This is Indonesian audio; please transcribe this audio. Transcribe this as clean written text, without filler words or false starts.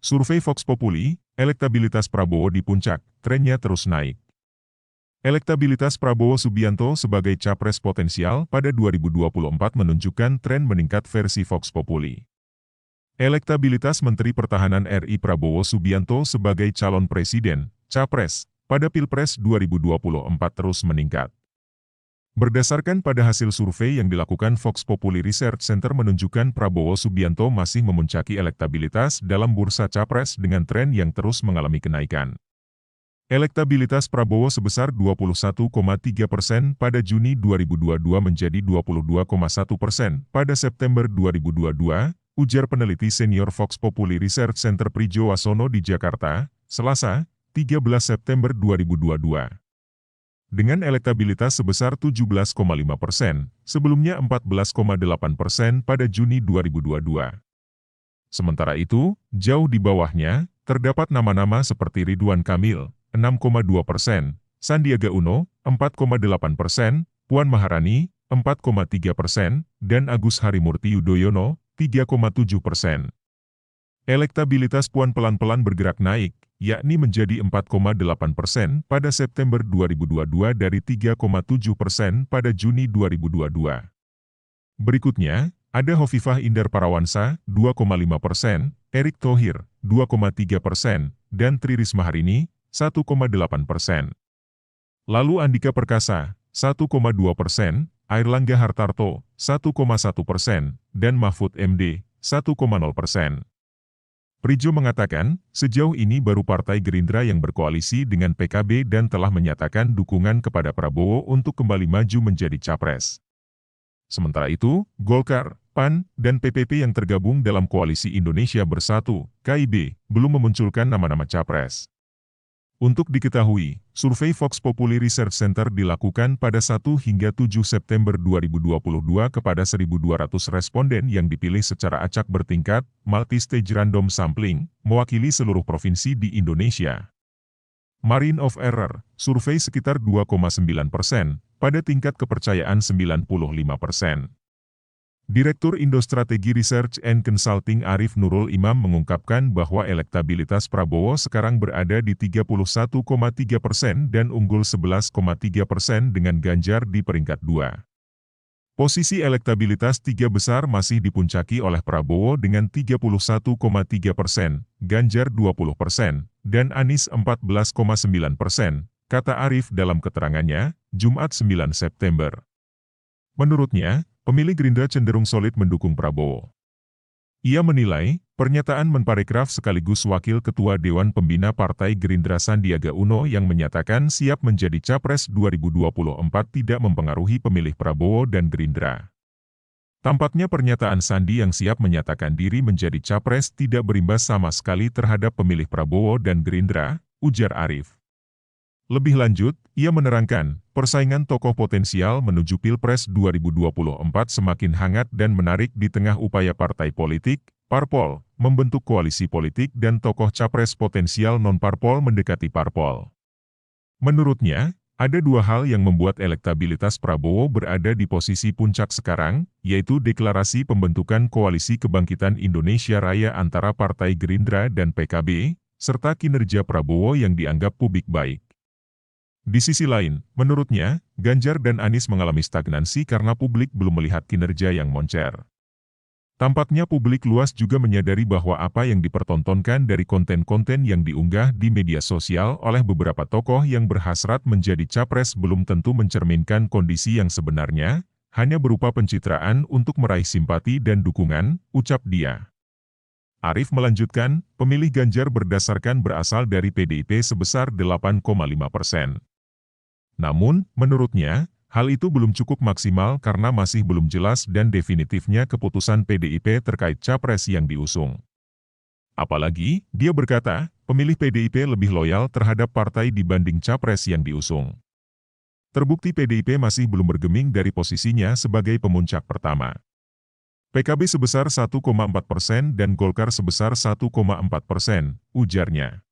Survei Vox Populi, elektabilitas Prabowo di puncak, trennya terus naik. Elektabilitas Prabowo Subianto sebagai capres potensial pada 2024 menunjukkan tren meningkat versi Vox Populi. Elektabilitas Menteri Pertahanan RI Prabowo Subianto sebagai calon presiden, capres, pada Pilpres 2024 terus meningkat. Berdasarkan pada hasil survei yang dilakukan Vox Populi Research Center menunjukkan Prabowo Subianto masih memuncaki elektabilitas dalam bursa capres dengan tren yang terus mengalami kenaikan. Elektabilitas Prabowo sebesar 21,3% pada Juni 2022 menjadi 22,1% pada September 2022, ujar peneliti senior Vox Populi Research Center Prijo Wasono di Jakarta, Selasa, 13 September 2022. Dengan elektabilitas sebesar 17,5%, sebelumnya 14,8% pada Juni 2022. Sementara itu, jauh di bawahnya, terdapat nama-nama seperti Ridwan Kamil, 6,2%, Sandiaga Uno, 4,8%, Puan Maharani, 4,3%, dan Agus Harimurti Yudhoyono, 3,7%. Elektabilitas Puan pelan-pelan bergerak naik, yakni menjadi 4,8% pada September 2022 dari 3,7% pada Juni 2022. Berikutnya, ada Hovifah Indar Parawansa, 2,5%, Erick Thohir, 2,3%, dan Tri Risma Harini, 1,8%. Lalu Andika Perkasa, 1,2%, Airlangga Hartarto, 1,1%, dan Mahfud MD, 1,0%. Prijo mengatakan, sejauh ini baru Partai Gerindra yang berkoalisi dengan PKB dan telah menyatakan dukungan kepada Prabowo untuk kembali maju menjadi capres. Sementara itu, Golkar, PAN, dan PPP yang tergabung dalam Koalisi Indonesia Bersatu, KIB, belum memunculkan nama-nama capres. Untuk diketahui, survei Vox Populi Research Center dilakukan pada 1 hingga 7 September 2022 kepada 1.200 responden yang dipilih secara acak bertingkat, multi-stage random sampling, mewakili seluruh provinsi di Indonesia. Margin of error, survei sekitar 2,9%, pada tingkat kepercayaan 95%. Direktur Indo Strategi Research and Consulting Arif Nurul Imam mengungkapkan bahwa elektabilitas Prabowo sekarang berada di 31,3% dan unggul 11,3% dengan Ganjar di peringkat 2. Posisi elektabilitas tiga besar masih dipuncaki oleh Prabowo dengan 31,3%, Ganjar 20%, dan Anies 14,9%, kata Arif dalam keterangannya, Jumat 9 September. Menurutnya, pemilih Gerindra cenderung solid mendukung Prabowo. Ia menilai, pernyataan Menparekraf sekaligus Wakil Ketua Dewan Pembina Partai Gerindra Sandiaga Uno yang menyatakan siap menjadi Capres 2024 tidak mempengaruhi pemilih Prabowo dan Gerindra. Tampaknya pernyataan Sandi yang siap menyatakan diri menjadi Capres tidak berimbas sama sekali terhadap pemilih Prabowo dan Gerindra, ujar Arif. Lebih lanjut, ia menerangkan, persaingan tokoh potensial menuju Pilpres 2024 semakin hangat dan menarik di tengah upaya partai politik, parpol, membentuk koalisi politik dan tokoh capres potensial non-parpol mendekati parpol. Menurutnya, ada dua hal yang membuat elektabilitas Prabowo berada di posisi puncak sekarang, yaitu deklarasi pembentukan Koalisi Kebangkitan Indonesia Raya antara Partai Gerindra dan PKB, serta kinerja Prabowo yang dianggap publik baik. Di sisi lain, menurutnya, Ganjar dan Anies mengalami stagnansi karena publik belum melihat kinerja yang moncer. Tampaknya publik luas juga menyadari bahwa apa yang dipertontonkan dari konten-konten yang diunggah di media sosial oleh beberapa tokoh yang berhasrat menjadi capres belum tentu mencerminkan kondisi yang sebenarnya, hanya berupa pencitraan untuk meraih simpati dan dukungan, ucap dia. Arif melanjutkan, pemilih Ganjar berdasarkan berasal dari PDIP sebesar 8,5%. Namun, menurutnya, hal itu belum cukup maksimal karena masih belum jelas dan definitifnya keputusan PDIP terkait capres yang diusung. Apalagi, dia berkata, pemilih PDIP lebih loyal terhadap partai dibanding capres yang diusung. Terbukti PDIP masih belum bergeming dari posisinya sebagai pemuncak pertama. PKB sebesar 1,4% dan Golkar sebesar 1,4%, ujarnya.